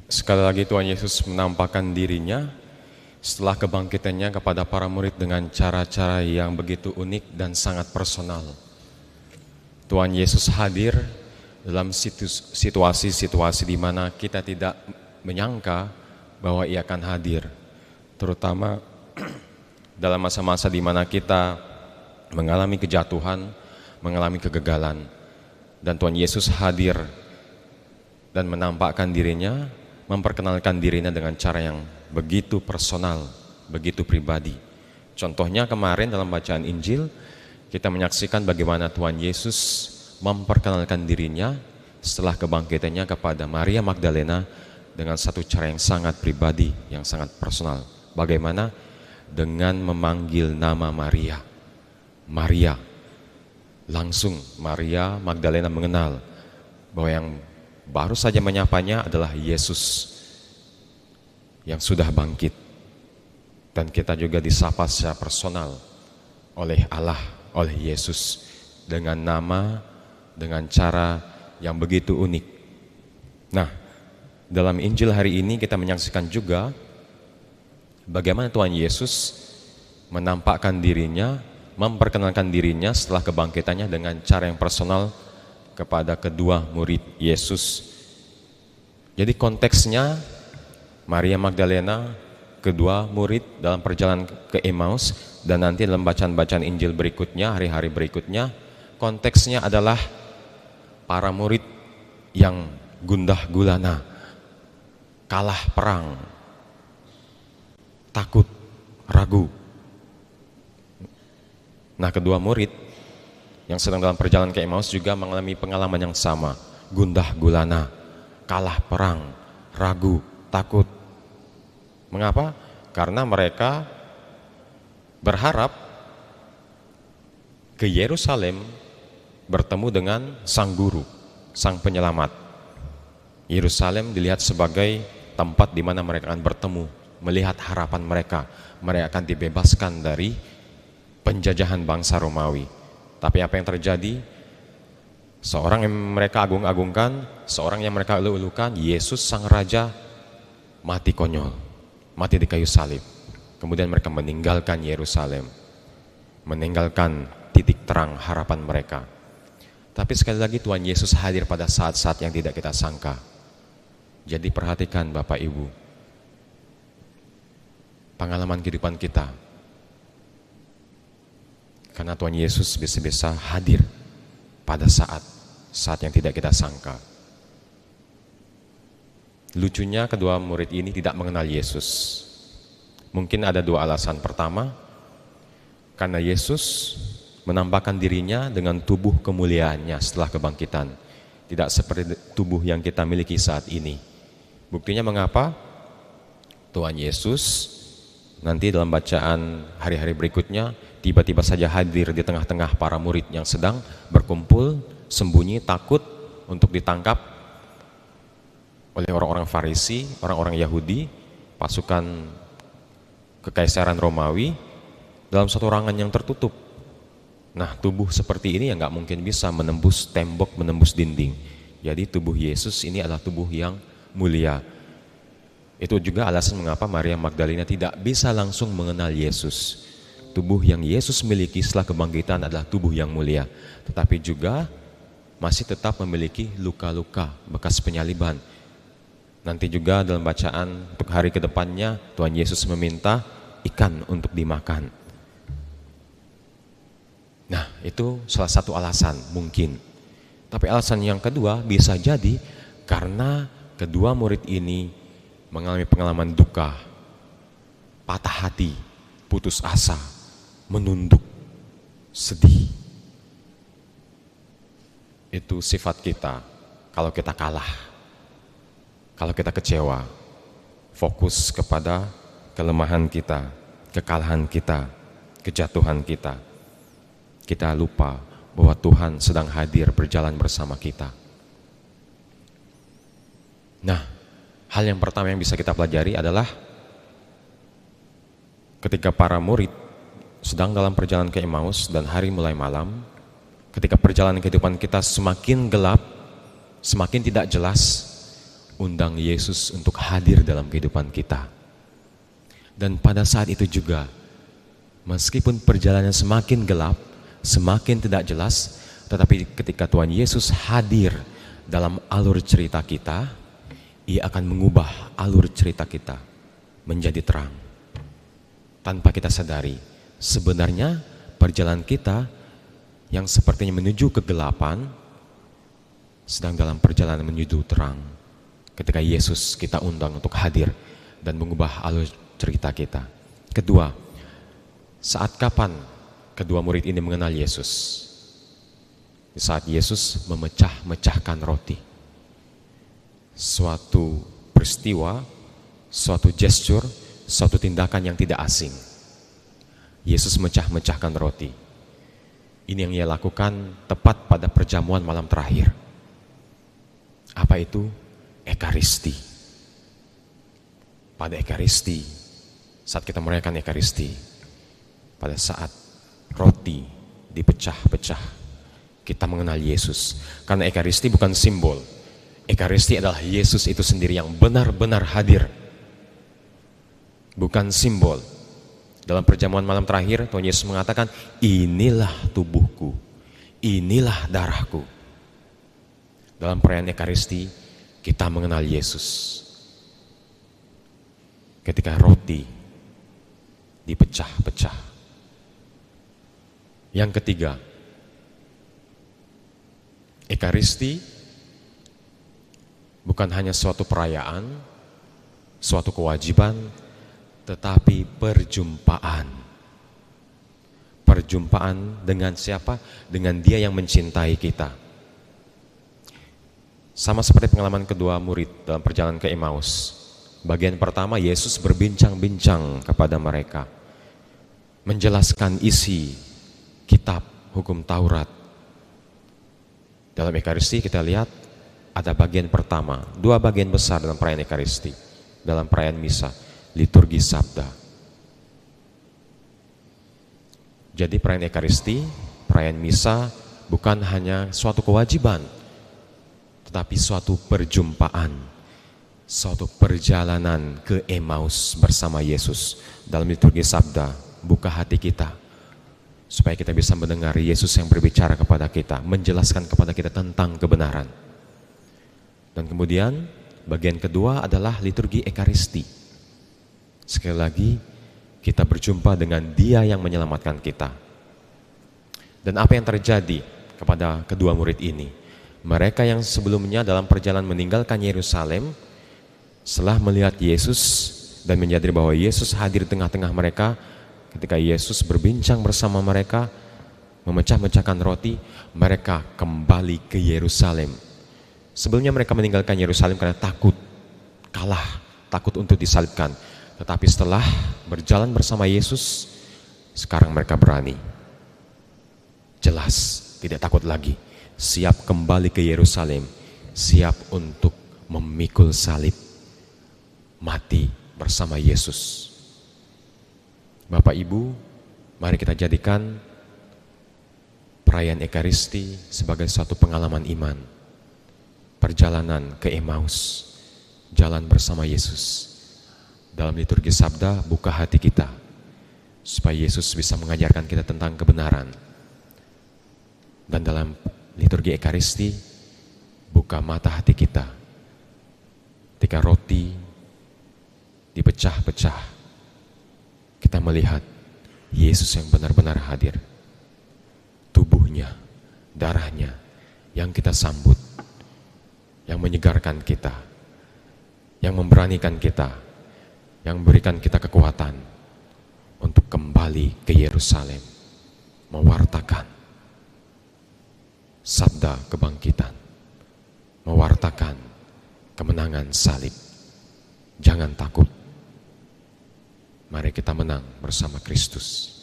Sekali lagi Tuhan Yesus menampakkan dirinya setelah kebangkitannya kepada para murid dengan cara-cara yang begitu unik dan sangat personal. Tuhan Yesus hadir dalam situasi-situasi di mana kita tidak menyangka bahwa Ia akan hadir, terutama dalam masa-masa di mana kita mengalami kejatuhan, mengalami kegagalan, dan Tuhan Yesus hadir dan menampakkan dirinya, memperkenalkan dirinya dengan cara yang begitu personal, begitu pribadi. Contohnya kemarin dalam bacaan Injil, kita menyaksikan bagaimana Tuhan Yesus memperkenalkan dirinya setelah kebangkitannya kepada Maria Magdalena dengan satu cara yang sangat pribadi, yang sangat personal. Bagaimana? Dengan memanggil nama Maria. Maria. Langsung Maria Magdalena mengenal bahwa yang baru saja menyapanya adalah Yesus yang sudah bangkit. Dan kita juga disapa secara personal oleh Allah, oleh Yesus, dengan nama, dengan cara yang begitu unik. Nah, dalam Injil hari ini kita menyaksikan juga bagaimana Tuhan Yesus menampakkan dirinya, memperkenalkan dirinya setelah kebangkitannya dengan cara yang personal kepada kedua murid Yesus. Jadi konteksnya Maria Magdalena, kedua murid dalam perjalanan ke Emmaus, dan nanti dalam bacaan-bacaan Injil berikutnya, hari-hari berikutnya, konteksnya adalah para murid yang gundah gulana, kalah perang, takut, ragu. Nah, kedua murid yang sedang dalam perjalanan ke Emmaus juga mengalami pengalaman yang sama, gundah gulana, kalah perang, ragu, takut. Mengapa? Karena mereka berharap ke Yerusalem bertemu dengan sang guru, sang penyelamat. Yerusalem dilihat sebagai tempat di mana mereka akan bertemu, melihat harapan mereka akan dibebaskan dari penjajahan bangsa Romawi. Tapi apa yang terjadi? Seorang yang mereka agung-agungkan, seorang yang mereka elu-elukan, Yesus sang raja, mati konyol, mati di kayu salib. Kemudian mereka meninggalkan Yerusalem, meninggalkan titik terang harapan mereka. Tapi sekali lagi Tuhan Yesus hadir pada saat-saat yang tidak kita sangka. Jadi perhatikan Bapak Ibu, pengalaman kehidupan kita, karena Tuhan Yesus bisa-bisa hadir pada saat yang tidak kita sangka. Lucunya kedua murid ini tidak mengenal Yesus. Mungkin ada dua alasan. Pertama, karena Yesus menampakkan dirinya dengan tubuh kemuliaannya setelah kebangkitan, tidak seperti tubuh yang kita miliki saat ini. Buktinya mengapa? Tuhan Yesus nanti dalam bacaan hari-hari berikutnya tiba-tiba saja hadir di tengah-tengah para murid yang sedang berkumpul, sembunyi, takut untuk ditangkap oleh orang-orang Farisi, orang-orang Yahudi, pasukan kekaisaran Romawi, dalam satu ruangan yang tertutup. Nah, tubuh seperti ini yang nggak mungkin bisa menembus tembok, menembus dinding. Jadi tubuh Yesus ini adalah tubuh yang mulia. Itu juga alasan mengapa Maria Magdalena tidak bisa langsung mengenal Yesus. Tubuh yang Yesus miliki setelah kebangkitan adalah tubuh yang mulia, tetapi juga masih tetap memiliki luka-luka bekas penyaliban. Nanti juga dalam bacaan untuk hari kedepannya, Tuhan Yesus meminta ikan untuk dimakan. Nah, itu salah satu alasan mungkin. Tapi alasan yang kedua bisa jadi karena kedua murid ini mengalami pengalaman duka, patah hati, putus asa, menunduk, sedih. Itu sifat kita kalau kita kalah, kalau kita kecewa, fokus kepada kelemahan kita, kekalahan kita, kejatuhan kita. Kita lupa bahwa Tuhan sedang hadir berjalan bersama kita. Nah, hal yang pertama yang bisa kita pelajari adalah ketika para murid sedang dalam perjalanan ke Emmaus dan hari mulai malam, ketika perjalanan kehidupan kita semakin gelap, semakin tidak jelas, undang Yesus untuk hadir dalam kehidupan kita. Dan pada saat itu juga, meskipun perjalanan semakin gelap, semakin tidak jelas, tetapi ketika Tuhan Yesus hadir dalam alur cerita kita, Ia akan mengubah alur cerita kita menjadi terang. Tanpa kita sadari, sebenarnya perjalanan kita yang sepertinya menuju kegelapan, sedang dalam perjalanan menuju terang. Ketika Yesus kita undang untuk hadir dan mengubah alur cerita kita. Kedua, saat kapan kedua murid ini mengenal Yesus? Saat Yesus memecah-mecahkan roti. Suatu peristiwa, suatu gesture, suatu tindakan yang tidak asing. Yesus memecah-mecahkan roti. Ini yang Ia lakukan tepat pada perjamuan malam terakhir. Apa itu? Ekaristi. Pada Ekaristi, saat kita merayakan Ekaristi, pada saat roti dipecah-pecah, kita mengenal Yesus. Karena Ekaristi bukan simbol. Ekaristi adalah Yesus itu sendiri yang benar-benar hadir. Bukan simbol. Dalam perjamuan malam terakhir, Tuhan Yesus mengatakan, inilah tubuhku, inilah darahku. Dalam perayaan Ekaristi, kita mengenal Yesus. Ketika roti dipecah-pecah. Yang ketiga, Ekaristi bukan hanya suatu perayaan, suatu kewajiban, tetapi perjumpaan. Perjumpaan dengan siapa? Dengan Dia yang mencintai kita. Sama seperti pengalaman kedua murid dalam perjalanan ke Emmaus. Bagian pertama, Yesus berbincang-bincang kepada mereka, menjelaskan isi kitab hukum Taurat. Dalam Ekaristi kita lihat ada bagian pertama, dua bagian besar dalam perayaan Ekaristi. Dalam perayaan Misa, liturgi Sabda. Jadi perayaan Ekaristi, perayaan Misa bukan hanya suatu kewajiban, tetapi suatu perjumpaan. Suatu perjalanan ke Emmaus bersama Yesus. Dalam liturgi Sabda, buka hati kita supaya kita bisa mendengar Yesus yang berbicara kepada kita, menjelaskan kepada kita tentang kebenaran. Dan kemudian bagian kedua adalah liturgi Ekaristi. Sekali lagi kita berjumpa dengan Dia yang menyelamatkan kita. Dan apa yang terjadi kepada kedua murid ini? Mereka yang sebelumnya dalam perjalanan meninggalkan Yerusalem, setelah melihat Yesus dan menyadari bahwa Yesus hadir di tengah-tengah mereka, ketika Yesus berbincang bersama mereka, memecah-mecahkan roti, mereka kembali ke Yerusalem. Sebelumnya mereka meninggalkan Yerusalem karena takut kalah, takut untuk disalibkan. Tetapi setelah berjalan bersama Yesus, sekarang mereka berani. Jelas, tidak takut lagi. Siap kembali ke Yerusalem, siap untuk memikul salib, mati bersama Yesus. Bapak Ibu, mari kita jadikan perayaan Ekaristi sebagai suatu pengalaman iman. Perjalanan ke Emmaus, jalan bersama Yesus. Dalam liturgi Sabda, buka hati kita supaya Yesus bisa mengajarkan kita tentang kebenaran. Dan dalam liturgi Ekaristi, buka mata hati kita ketika roti dipecah-pecah, kita melihat Yesus yang benar-benar hadir. Tubuhnya, darahnya yang kita sambut, yang menyegarkan kita, yang memberanikan kita, yang memberikan kita kekuatan untuk kembali ke Yerusalem, mewartakan sabda kebangkitan, mewartakan kemenangan salib. Jangan takut. Mari kita menang bersama Kristus.